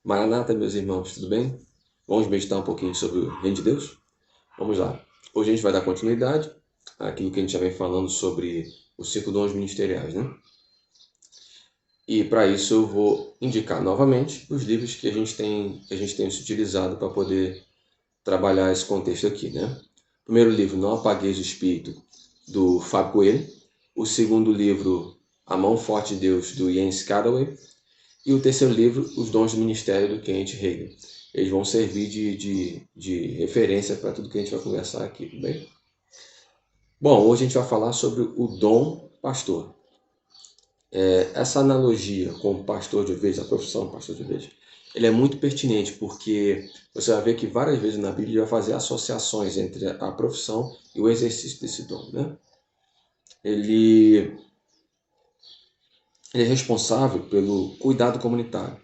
Maranata, meus irmãos, tudo bem? Vamos meditar um pouquinho sobre o Reino de Deus? Vamos lá. Hoje a gente vai dar continuidade àquilo que a gente já vem falando sobre os 5 dons ministeriais, né? E para isso eu vou indicar novamente os livros que a gente tem se utilizado para poder trabalhar esse contexto aqui, né? O primeiro livro, Não Apagueis o Espírito, do Fábio Coelho. O segundo livro, A Mão Forte de Deus, do Ian Scadaway. E o terceiro livro, Os Dons do Ministério, do Kenneth Hagin. Eles vão servir de referência para tudo que a gente vai conversar aqui, tudo bem? Bom, hoje a gente vai falar sobre o dom pastor. Essa analogia com o pastor de ovelhas, a profissão pastor de ovelhas, ele é muito pertinente porque você vai ver que várias vezes na Bíblia vai fazer associações entre a profissão e o exercício desse dom, né? Ele é responsável pelo cuidado comunitário.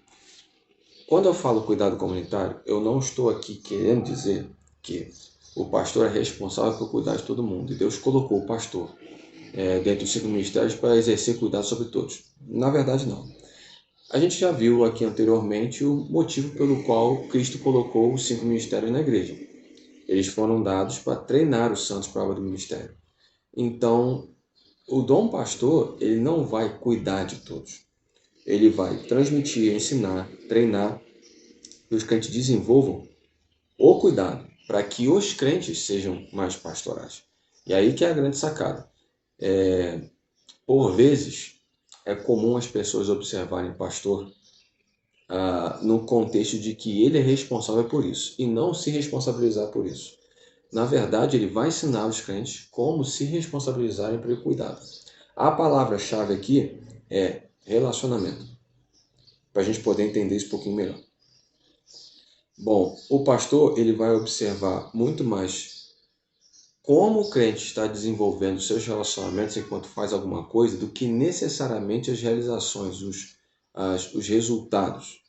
Quando eu falo cuidado comunitário, eu não estou aqui querendo dizer que o pastor é responsável por cuidar de todo mundo. E Deus colocou o pastor dentro dos 5 ministérios para exercer cuidado sobre todos. Na verdade, não. A gente já viu aqui anteriormente o motivo pelo qual Cristo colocou os 5 ministérios na igreja. Eles foram dados para treinar os santos para a obra do ministério. Então, o dom pastor, ele não vai cuidar de todos. Ele vai transmitir, ensinar, treinar, que os crentes desenvolvam o cuidado para que os crentes sejam mais pastorais. E aí que é a grande sacada. Por vezes, é comum as pessoas observarem o pastor no contexto de que ele é responsável por isso e não se responsabilizar por isso. Na verdade, ele vai ensinar os crentes como se responsabilizarem pelo cuidado. A palavra-chave aqui é relacionamento, para a gente poder entender isso um pouquinho melhor. Bom, o pastor ele vai observar muito mais como o crente está desenvolvendo seus relacionamentos enquanto faz alguma coisa do que necessariamente as realizações, os resultados.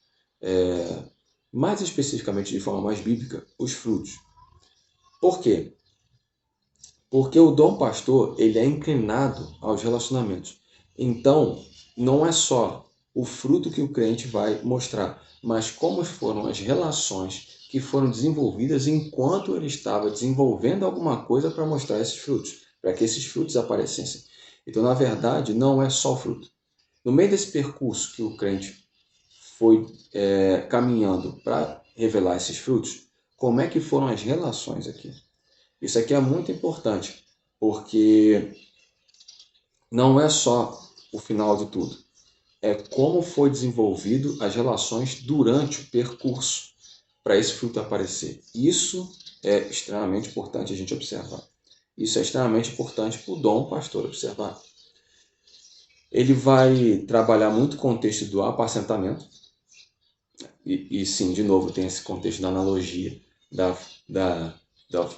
Mais especificamente, de forma mais bíblica, os frutos. Por quê? Porque o dom pastor ele é inclinado aos relacionamentos. Então, não é só o fruto que o crente vai mostrar, mas como foram as relações que foram desenvolvidas enquanto ele estava desenvolvendo alguma coisa para mostrar esses frutos, para que esses frutos aparecessem. Então, na verdade, não é só o fruto. No meio desse percurso que o crente foi caminhando para revelar esses frutos, como é que foram as relações aqui? Isso aqui é muito importante, porque não é só o final de tudo, é como foi desenvolvido as relações durante o percurso para esse fruto aparecer. Isso é extremamente importante a gente observar. Isso é extremamente importante para o dom pastor observar. Ele vai trabalhar muito o contexto do apacentamento, e sim, de novo, tem esse contexto da analogia da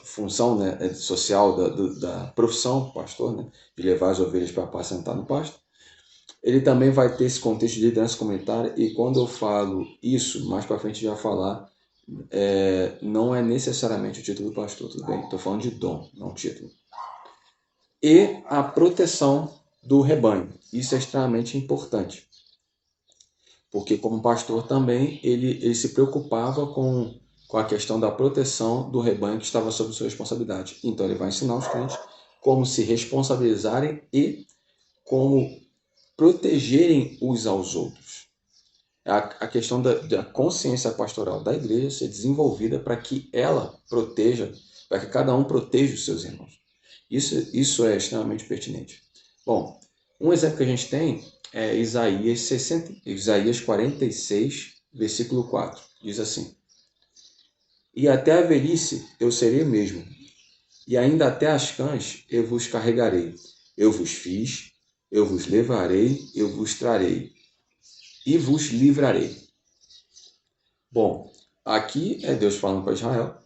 função, né, social, da profissão pastor, né, de levar as ovelhas para apacentar no pasto. Ele também vai ter esse contexto de liderança comunitária, e quando eu falo isso, mais para frente já falar, não é necessariamente o título do pastor, tudo bem? Estou falando de dom, não título. E a proteção do rebanho. Isso é extremamente importante. Porque como pastor também, ele se preocupava com a questão da proteção do rebanho que estava sob sua responsabilidade. Então ele vai ensinar os crentes como se responsabilizarem e como protegerem uns aos outros. A questão da consciência pastoral da igreja ser desenvolvida para que ela proteja, para que cada um proteja os seus irmãos. Isso é extremamente pertinente. Bom, um exemplo que a gente tem é Isaías 46, versículo 4. Diz assim: E até a velhice eu serei mesmo, e ainda até as cães eu vos carregarei. Eu vos fiz, eu vos levarei, eu vos trarei, e vos livrarei. Bom, aqui é Deus falando para Israel,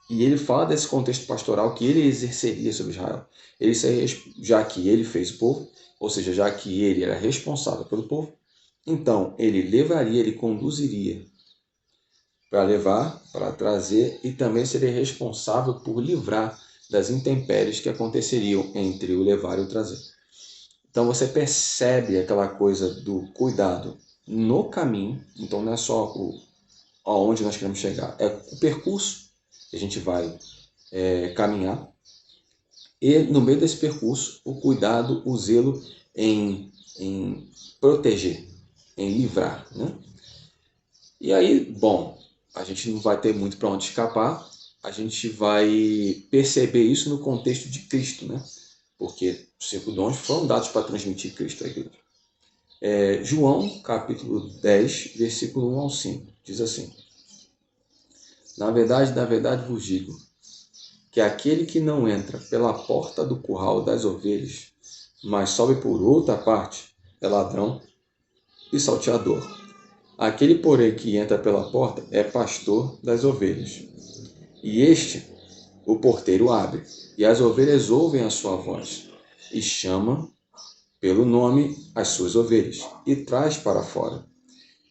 e ele fala desse contexto pastoral que ele exerceria sobre Israel. Já que ele fez o povo, ou seja, já que ele era responsável pelo povo, então ele levaria, ele conduziria para levar, para trazer, e também seria responsável por livrar das intempéries que aconteceriam entre o levar e o trazer. Então você percebe aquela coisa do cuidado no caminho. Então não é só aonde nós queremos chegar, é o percurso que a gente vai caminhar. E no meio desse percurso, o cuidado, o zelo em proteger, em livrar, né? E aí, bom, a gente não vai ter muito para onde escapar, a gente vai perceber isso no contexto de Cristo, né? Porque os 5 dons foram dados para transmitir Cristo à igreja. João, capítulo 10, versículo 1 ao 5, diz assim: na verdade vos digo, que aquele que não entra pela porta do curral das ovelhas, mas sobe por outra parte, é ladrão e salteador. Aquele, porém, que entra pela porta é pastor das ovelhas. E este, o porteiro, abre, e as ovelhas ouvem a sua voz, e chama pelo nome as suas ovelhas, e traz para fora.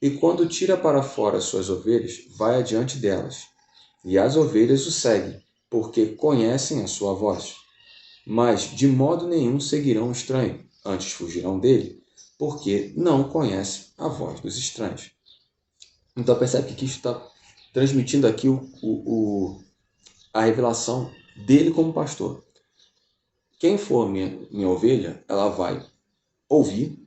E quando tira para fora as suas ovelhas, vai adiante delas, e as ovelhas o seguem, porque conhecem a sua voz. Mas de modo nenhum seguirão o estranho, antes fugirão dele, porque não conhecem a voz dos estranhos. Então percebe que Cristo está transmitindo aqui a revelação dele como pastor. Quem for minha ovelha, ela vai ouvir,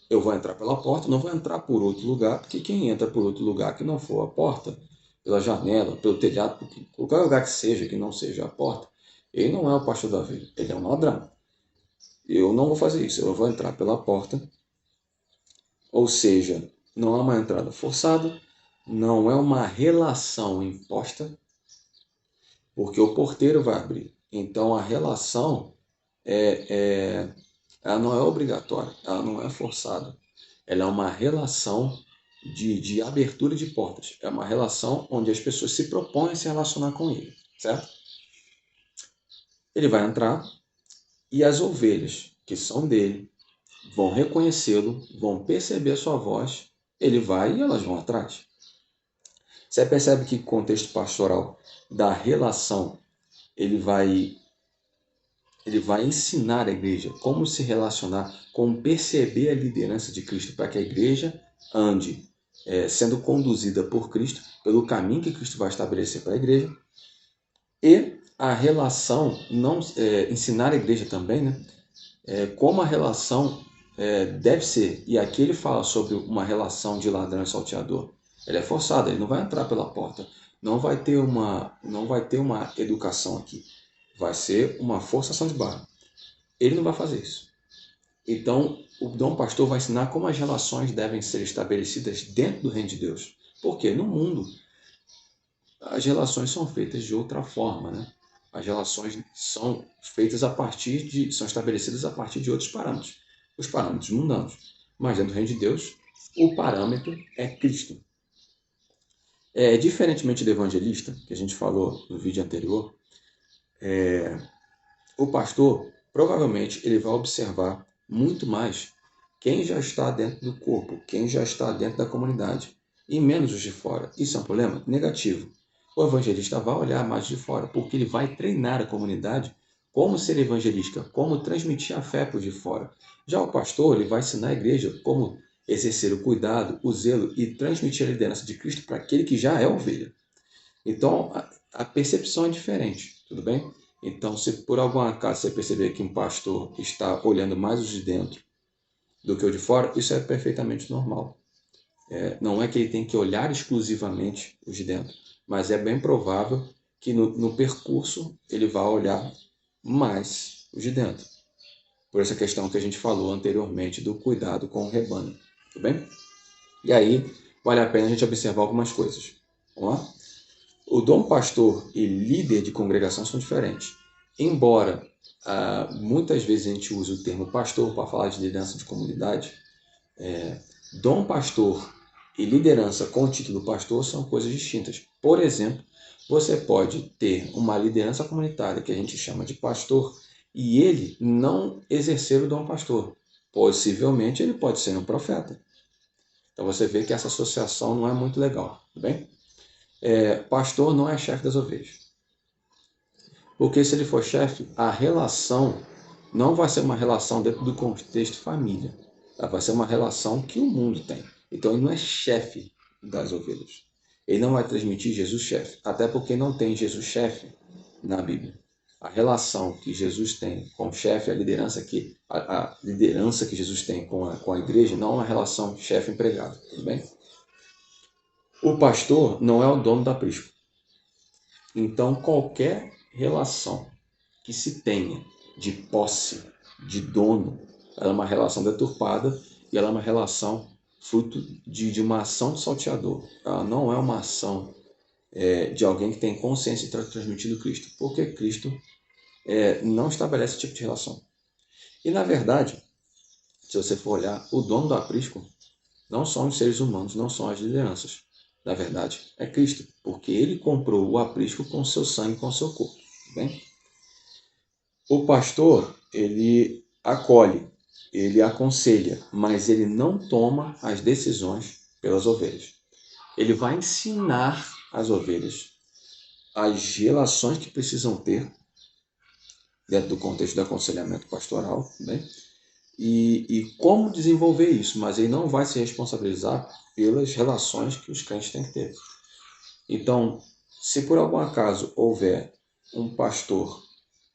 eu vou entrar pela porta, não vou entrar por outro lugar, porque quem entra por outro lugar que não for a porta, pela janela, pelo telhado, qualquer lugar que seja, que não seja a porta, ele não é o pastor da ovelha, ele é um ladrão. Eu não vou fazer isso, eu vou entrar pela porta, ou seja, não é uma entrada forçada, não é uma relação imposta, porque o porteiro vai abrir. Então a relação ela não é obrigatória, ela não é forçada. Ela é uma relação de abertura de portas. É uma relação onde as pessoas se propõem a se relacionar com ele, certo? Ele vai entrar e as ovelhas que são dele vão reconhecê-lo, vão perceber a sua voz, ele vai e elas vão atrás. Você percebe que o contexto pastoral da relação, ele vai ensinar a igreja como se relacionar, como perceber a liderança de Cristo para que a igreja ande sendo conduzida por Cristo, pelo caminho que Cristo vai estabelecer para a igreja. E a relação, não ensinar a igreja também, né? Como a relação deve ser. E aqui ele fala sobre uma relação de ladrão e salteador. Ele é forçado, ele não vai entrar pela porta. Não vai ter uma educação aqui. Vai ser uma forçação de barra. Ele não vai fazer isso. Então, o Dom Pastor vai ensinar como as relações devem ser estabelecidas dentro do reino de Deus. Porque no mundo, as relações são feitas de outra forma, né? As relações são feitas são estabelecidas a partir de outros parâmetros, os parâmetros mundanos. Mas dentro do reino de Deus, o parâmetro é Cristo. Diferentemente do evangelista, que a gente falou no vídeo anterior, o pastor provavelmente ele vai observar muito mais quem já está dentro do corpo, quem já está dentro da comunidade, e menos os de fora. Isso é um problema negativo. O evangelista vai olhar mais de fora, porque ele vai treinar a comunidade como ser evangelista, como transmitir a fé para os de fora. Já o pastor ele vai ensinar a igreja como exercer o cuidado, o zelo e transmitir a liderança de Cristo para aquele que já é ovelha. Então, a percepção é diferente, tudo bem? Então, se por algum acaso você perceber que um pastor está olhando mais os de dentro do que o de fora, isso é perfeitamente normal. Não é que ele tem que olhar exclusivamente os de dentro, mas é bem provável que no percurso ele vá olhar mais os de dentro. Por essa questão que a gente falou anteriormente do cuidado com o rebanho, tudo bem? E aí, vale a pena a gente observar algumas coisas. Vamos lá? O dom pastor e líder de congregação são diferentes. Embora muitas vezes a gente use o termo pastor para falar de liderança de comunidade, dom pastor e liderança com o título pastor são coisas distintas. Por exemplo, você pode ter uma liderança comunitária que a gente chama de pastor e ele não exercer o dom pastor. Possivelmente ele pode ser um profeta. Então você vê que essa associação não é muito legal, tudo bem? Pastor não é chefe das ovelhas. Porque se ele for chefe, a relação não vai ser uma relação dentro do contexto família. Ela vai ser uma relação que o mundo tem. Então ele não é chefe das ovelhas. Ele não vai transmitir Jesus chefe, até porque não tem Jesus chefe na Bíblia. A relação que Jesus tem com o chefe, a liderança que Jesus tem com a igreja, não é uma relação chefe-empregado, tudo bem? O pastor não é o dono da aprisco. Então, qualquer relação que se tenha de posse, de dono, ela é uma relação deturpada e ela é uma relação fruto de uma ação de salteador. Ela não é uma ação de alguém que tem consciência de estar transmitindo Cristo, porque Cristo não estabelece esse tipo de relação. E, na verdade, se você for olhar, o dono do aprisco não são os seres humanos, não são as lideranças. Na verdade, é Cristo, porque ele comprou o aprisco com seu sangue, com seu corpo. Bem? O pastor, ele acolhe, ele aconselha, mas ele não toma as decisões pelas ovelhas. Ele vai ensinar as ovelhas as relações que precisam ter dentro do contexto do aconselhamento pastoral, bem? E como desenvolver isso, mas ele não vai se responsabilizar pelas relações que os crentes têm que ter. Então, se por algum acaso houver um pastor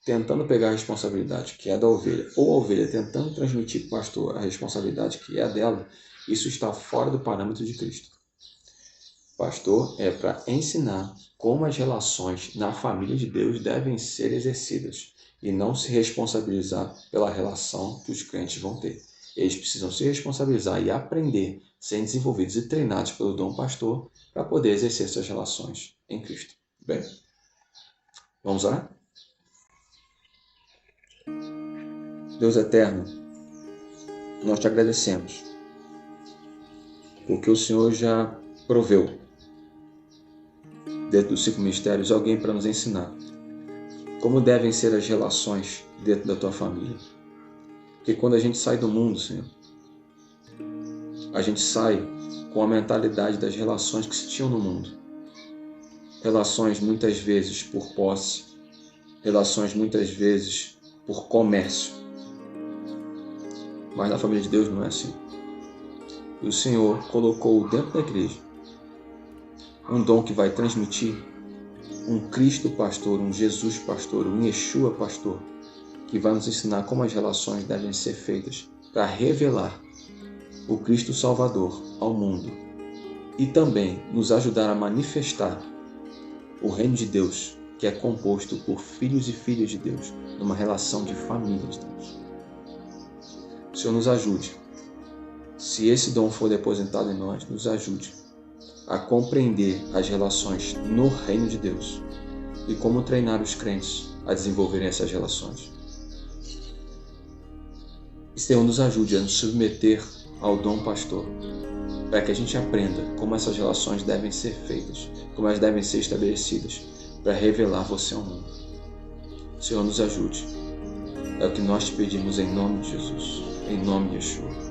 tentando pegar a responsabilidade que é da ovelha, ou a ovelha tentando transmitir para o pastor a responsabilidade que é dela, isso está fora do parâmetro de Cristo. Pastor é para ensinar como as relações na família de Deus devem ser exercidas e não se responsabilizar pela relação que os crentes vão ter. Eles precisam se responsabilizar e aprender, serem desenvolvidos e treinados pelo dom pastor para poder exercer suas relações em Cristo. Bem, vamos orar? Deus eterno, nós te agradecemos, porque o Senhor já proveu, dentro dos 5 mistérios, alguém para nos ensinar como devem ser as relações dentro da tua família. Porque quando a gente sai do mundo, Senhor, a gente sai com a mentalidade das relações que se tinham no mundo. Relações muitas vezes por posse, relações muitas vezes por comércio. Mas na família de Deus não é assim. E o Senhor colocou dentro da igreja um dom que vai transmitir um Cristo pastor, um Jesus pastor, um Yeshua pastor, que vai nos ensinar como as relações devem ser feitas para revelar o Cristo Salvador ao mundo e também nos ajudar a manifestar o reino de Deus, que é composto por filhos e filhas de Deus, numa relação de família de Deus. O Senhor nos ajude. Se esse dom for depositado em nós, nos ajude a compreender as relações no reino de Deus e como treinar os crentes a desenvolverem essas relações. Que o Senhor nos ajude a nos submeter ao dom pastor, para que a gente aprenda como essas relações devem ser feitas, como elas devem ser estabelecidas, para revelar você ao mundo. O Senhor nos ajude. É o que nós te pedimos em nome de Jesus, em nome de Yeshua.